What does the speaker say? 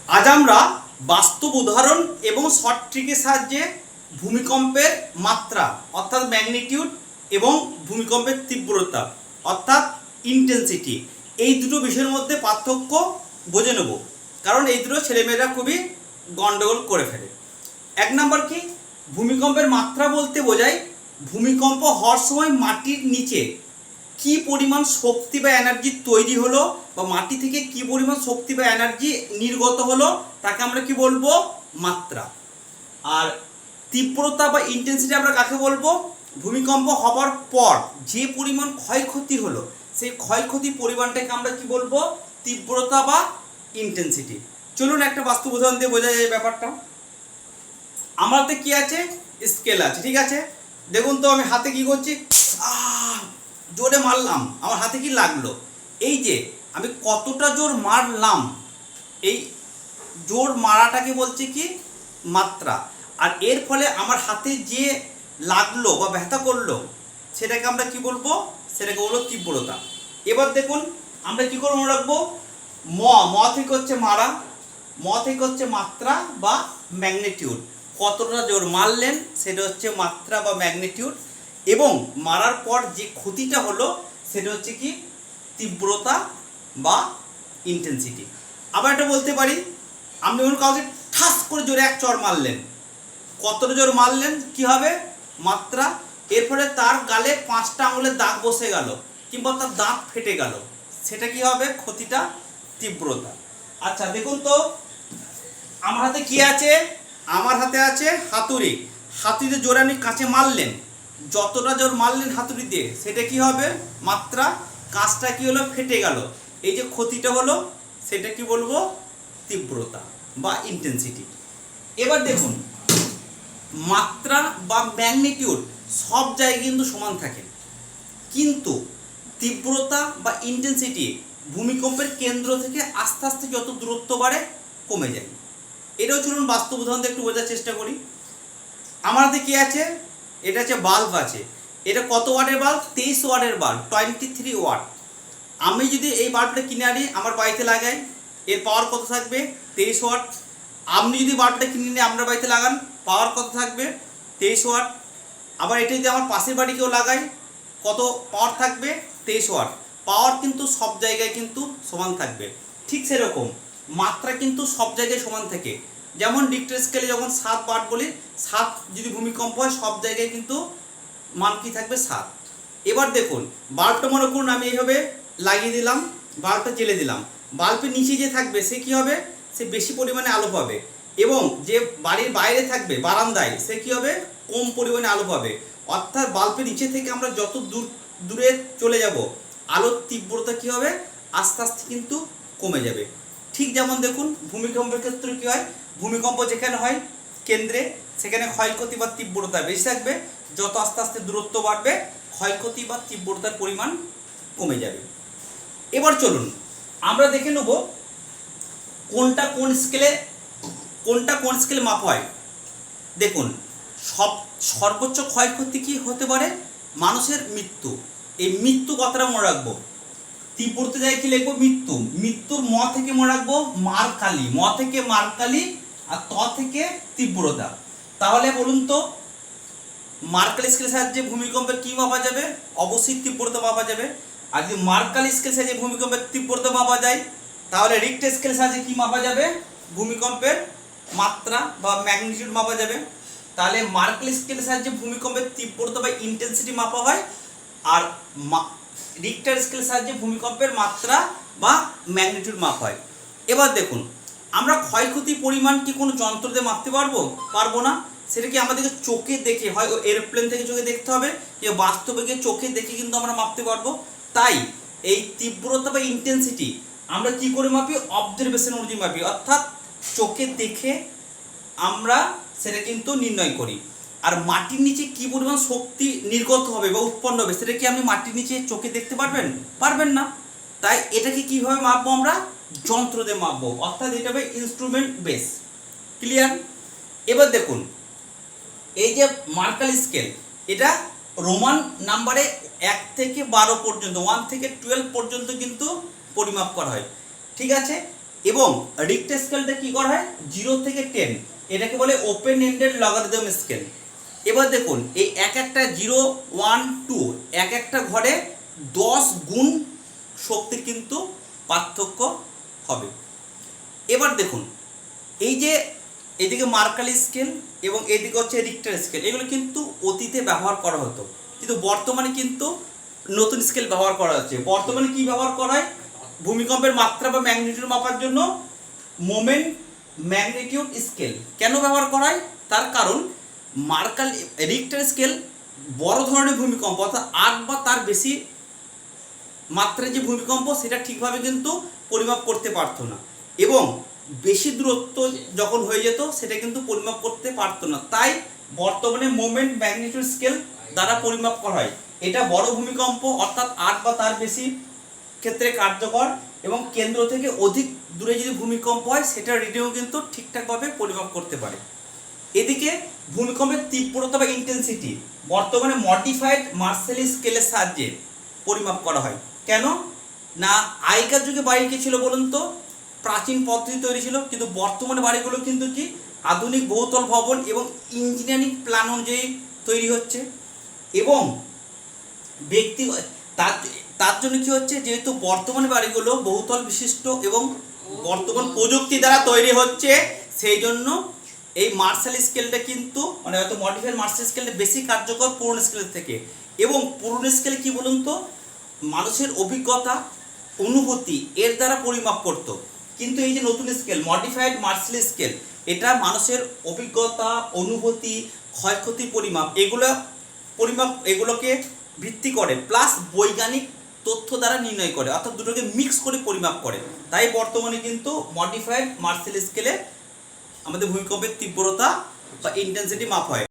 আজ আমরা বাস্তব উদাহরণ এবং শর্ট ট্রিকের সাহায্যে ভূমিকম্পের মাত্রা অর্থাৎ ম্যাগনিটিউড এবং ভূমিকম্পের তীব্রতা অর্থাৎ ইন্টেন্সিটি এই দুটো বিষয়ের মধ্যে পার্থক্য বুঝে নেব। কারণ এই দুটো ছেলেমেয়েরা খুবই গন্ডগোল করে ফেলে। এক নম্বর কি, ভূমিকম্পের মাত্রা বলতে বোঝায় ভূমিকম্প হওয়ার সময় মাটির নিচে কি পরিমাণ শক্তি বা এনার্জি তৈরি হলো বা মাটি থেকে কি পরিমাণ শক্তি বা এনার্জি নির্গত হলো তাকে আমরা কি বলবো, মাত্রা। আর তীব্রতা বা ইন্টেন্সিটি আমরা কাকে বলবো, ভূমিকম্প হবার পর যে পরিমাণ ক্ষয়ক্ষতি হলো সেই ক্ষয়ক্ষতির পরিমাণটাকে আমরা কি বলবো, তীব্রতা বা ইন্টেন্সিটি। চলুন একটা বাস্তব উদাহরণ দিয়ে বোঝা যায় এই ব্যাপারটা। আমার হাতে কি আছে, স্কেল আছে, ঠিক আছে। দেখুন তো আমি হাতে কি করছি, জোরে মারলাম, আমার হাতে কি লাগলো, এই যে আমি কতটা জোর মারলাম, এই জোর মারাটাকে বলছে কি মাত্রা। আর এর ফলে আমার হাতে যে লাগলো বা ব্যথা করলো সেটাকে আমরা কি বলবো, সেটাকে বলবো তীব্রতা। এবার দেখুন আমরা কি করে মনে রাখবো, ম থেকে হচ্ছে মারা, ম থেকে হচ্ছে মাত্রা বা ম্যাগনিটিউড। কতটা জোর মারলেন সেটা হচ্ছে মাত্রা বা ম্যাগনিটিউড, এবং মারার পর যে ক্ষতিটা হলো সেটা হচ্ছে কি তীব্রতা বা ইন্টেন্সিটি। আবার এটা বলতে পারি, আপনি যখন কাউকে ঠাস করে জোরে এক চড় মারলেন, কতটা জোর মারলেন কি হবে, মাত্রা। এর ফলে তার গালে 5টা আঙুলের দাগ বসে গেল কিংবা তার দাঁত ফেটে গেল, সেটা কি হবে, ক্ষতিটা, তীব্রতা। আচ্ছা দেখুন তো আমার হাতে কি আছে, আমার হাতে আছে হাতুড়ি। হাতুড়িতে জোরে আপনি কাঁচে মারলেন, যতটা জোর মারলেন হাতুড়ি দিয়ে সেটা কি হবে, মাত্রা। কাঁচটা কি হলো, ফেটে গেল, এই যে ক্ষতিটা হলো সেটা কি বলবো, তীব্রতা বা ইন্টেন্সিটি। এবার দেখুন মাত্রা বা ম্যাগনিটিউড সব জায়গায় কিন্তু সমান থাকে, কিন্তু তীব্রতা বা ইন্টেন্সিটি ভূমিকম্পের কেন্দ্র থেকে আস্তে আস্তে যত দূরত্ব বাড়ে কমে যায়। এটাও চলুন বাস্তব উদাহরণ দিয়ে একটু বোঝার চেষ্টা করি। আমার হাতে কি আছে, এটা হচ্ছে বাল্ব আছে। এটা কত ওয়াটের বাল্ব, 23 ওয়াটের বাল্ব, 23 ওয়াট। আমি যদি এই বাল্বটা কিনে আনি আমার বাড়িতে লাগাই, এর পাওয়ার কত থাকবে, 23 ওয়াট। আপনি যদি বাল্বটা কিনে নিয়ে আপনার বাড়িতে লাগান, পাওয়ার কত থাকবে, 23 ওয়াট। আবার এটা যদি আমার পাশের বাড়ি কেউ লাগাই, কত পাওয়ার থাকবে, 23 ওয়াট। পাওয়ার কিন্তু সব জায়গায় কিন্তু সমান থাকবে। ঠিক সেরকম মাত্রা কিন্তু সব জায়গায় সমান থাকে। যেমন রিক্টার স্কেলে যখন 7 বার বলি, 7 যদি ভূমিকম্প হয় সব জায়গায় কিন্তু মান কি থাকবে, 7। এবার দেখুন বাল্বটা মনে করুন আমি এইভাবে লাগিয়ে দিলাম, বাল্বটা জ্বেলে দিলাম, বাল্বের নিচে যে থাকবে সে কি হবে, সে বেশি পরিমাণে আলো পাবে, এবং যে বাড়ির বাইরে থাকবে বারান্দায় সে কি হবে, কম পরিমাণে আলো পাবে। অর্থাৎ বাল্বের নিচে থেকে আমরা যত দূরে চলে যাব আলোর তীব্রতা কি হবে, আস্তে আস্তে কিন্তু কমে যাবে। ঠিক যেমন দেখুন ভূমিকম্পের ক্ষেত্রে কি হয়, ভূমিকম্প যেখানে হয় কেন্দ্রে সেখানে ক্ষয়ক্ষতি বা তীব্রতা বেশি থাকবে, যত আস্তে আস্তে দূরত্ব বাড়বে ক্ষয়ক্ষতি বা তীব্রতার পরিমাণ কমে যাবে। এবার চলুন আমরা দেখে নেব কোনটা কোন স্কেলে মাপা হয়। দেখুন সর্বোচ্চ ক্ষয়ক্ষতি কি হতে পারে, মানুষের মৃত্যু। এই মৃত্যু কথাটা মনে রাখবো, তীব্রতা যায় কি লিখবো, মৃত্যু। মৃত্যুর ম থেকে মনে রাখবো মারকালি, ম থেকে মারকালি, আর ত থেকে তীব্রতা। তাহলে বলুন তো মার্কালি স্কেলের সাহায্যে ভূমিকম্পের কি মাপা যাবে, অবশ্যই তীব্রতা মাপা যাবে। আর যদি মার্কালি স্কেলের সাহায্যে ভূমিকম্পের তীব্রতা মাপা যায় তাহলে রিক্টার স্কেলের সাহায্যে কি মাপা যাবে, ভূমিকম্পের মাত্রা বা ম্যাগনিটিউড মাপা যাবে। তাহলে মার্কালি স্কেলের সাহায্যে ভূমিকম্পের তীব্রতা বা ইন্টেন্সিটি মাপা হয়, আর রিক্টার স্কেলের সাহায্যে ভূমিকম্পের মাত্রা বা ম্যাগনিটিউড মাপা হয়। এবার দেখুন আমরা ক্ষয়ক্ষতির পরিমাণ কি কোনো যন্ত্র দিয়ে মাপতে পারবো না। সেটা কি আমাদেরকে চোখে দেখে, হয় এরোপ্লেন থেকে চোখে দেখতে হবে, যে বাস্তবে গিয়ে চোখে দেখে কিন্তু আমরা মাপতে পারবো। তাই এই তীব্রতা বা ইন্টেন্সিটি আমরা কি করে মাপি, অবজারভেশন অনুযায়ী মাপি, অর্থাৎ চোখে দেখে আমরা সেটা কিন্তু নির্ণয় করি। আর মাটির নিচে কি পরিমাণ শক্তি নির্গত হবে বা উৎপন্ন হবে সেটা কি আপনি মাটির নিচে চোখে দেখতে পারবেন না। তাই এটাকে কিভাবে মাপবো, আমরা যন্ত্র দিয়ে মাপবো, অর্থাৎ এটা হবে ইনস্ট্রুমেন্ট বেস। ক্লিয়ার? এবার দেখুন এই যে মার্কালি স্কেল, এটা রোমান নাম্বারে 1 থেকে 12 পর্যন্ত, 1 থেকে 12 পর্যন্ত কিন্তু পরিমাপ করা হয়। ঠিক আছে, এবং রিক্টার স্কেলটা কি করা হয় 0 থেকে 10, এটাকে বলে ওপেন এন্ডেড লগারিদম স্কেল। এবার দেখুন এই এক একটা 0, 1, 2 এক একটা ঘরে 10 গুণ শক্তির কিন্তু পার্থক্য হবে। এবার দেখুন এই যে এদিকে মার্কালি স্কেল এবং এদিকে হচ্ছে রিক্টার স্কেল, এগুলো কিন্তু অতীতে ব্যবহার করা হতো, কিন্তু বর্তমানে কিন্তু নতুন স্কেল ব্যবহার করা হচ্ছে। বর্তমানে কি ব্যবহার করা হয় ভূমিকম্পের মাত্রা বা ম্যাগনিটিউড মাপার জন্য মোমেন্ট ম্যাগনিটিউড স্কেল। কেন ব্যবহার করা হয় তার কারণ মার্কালি রিক্টার স্কেল বড় ধরনের ভূমিকম্প অর্থাৎ 8 বা তার বেশি মাত্রায় যে ভূমিকম্প সেটা ঠিকভাবে কিন্তু পরিমাপ করতে পারতো না, এবং বেশি দূরত্ব যখন হয়ে যেত সেটা কিন্তু পরিমাপ করতে পারতো না। তাই বর্তমানে মোমেন্ট ম্যাগনিটিউড স্কেল দ্বারা পরিমাপ করা হয়। এটা বড় ভূমিকম্প অর্থাৎ 8 বা তার বেশি ক্ষেত্রে কার্যকর, এবং কেন্দ্র থেকে অধিক দূরে যদি ভূমিকম্প হয় সেটার রিডিংও কিন্তু ঠিকঠাকভাবে পরিমাপ করতে পারে। এদিকে ভূমিকম্পের তীব্রতা বা ইন্টেন্সিটি বর্তমানে মডিফাইড মার্সেলি স্কেলের সাহায্যে পরিমাপ করা হয়। কেন না আগেকার যুগে বাড়ি কি ছিল বলুন তো, প্রাচীন পদ্ধতি তৈরি ছিল, কিন্তু বর্তমানে বাড়িগুলো কিন্তু কি আধুনিক বহুতল ভবন এবং ইঞ্জিনিয়ারিং প্ল্যান অনুযায়ী তৈরি হচ্ছে, এবং ব্যক্তি তার তার জন্য কি হচ্ছে যেহেতু বর্তমানে বাড়িগুলো বহুতল বিশিষ্ট এবং বর্তমান প্রযুক্তি দ্বারা তৈরি হচ্ছে, সেই জন্য এই মার্শাল স্কেলটা কিন্তু মানে হয়তো মডিফাইড মার্শাল স্কেলটা বেশি কার্যকর পুরনো স্কেলের থেকে। এবং পুরনো স্কেলে কি বলুন তো মানুষের অভিজ্ঞতা অনুভূতি এর দ্বারা পরিমাপ করত, কিন্তু এই যে নতুন স্কেল মডিফাইড মার্শাল স্কেল এটা মানুষের অভিজ্ঞতা অনুভূতি ক্ষয়ক্ষতি এগুলোকে ভিত্তি করে, প্লাস বৈজ্ঞানিক তথ্য দ্বারা নির্ণয় করে, অর্থাৎ দুটোকে মিক্স করে পরিমাপ করে। তাই বর্তমানে কিন্তু মডিফাইড মার্শাল স্কেলে আমাদের ভূমিকম্পের তীব্রতা বা ইন্টেন্সিটি মাপ হয়।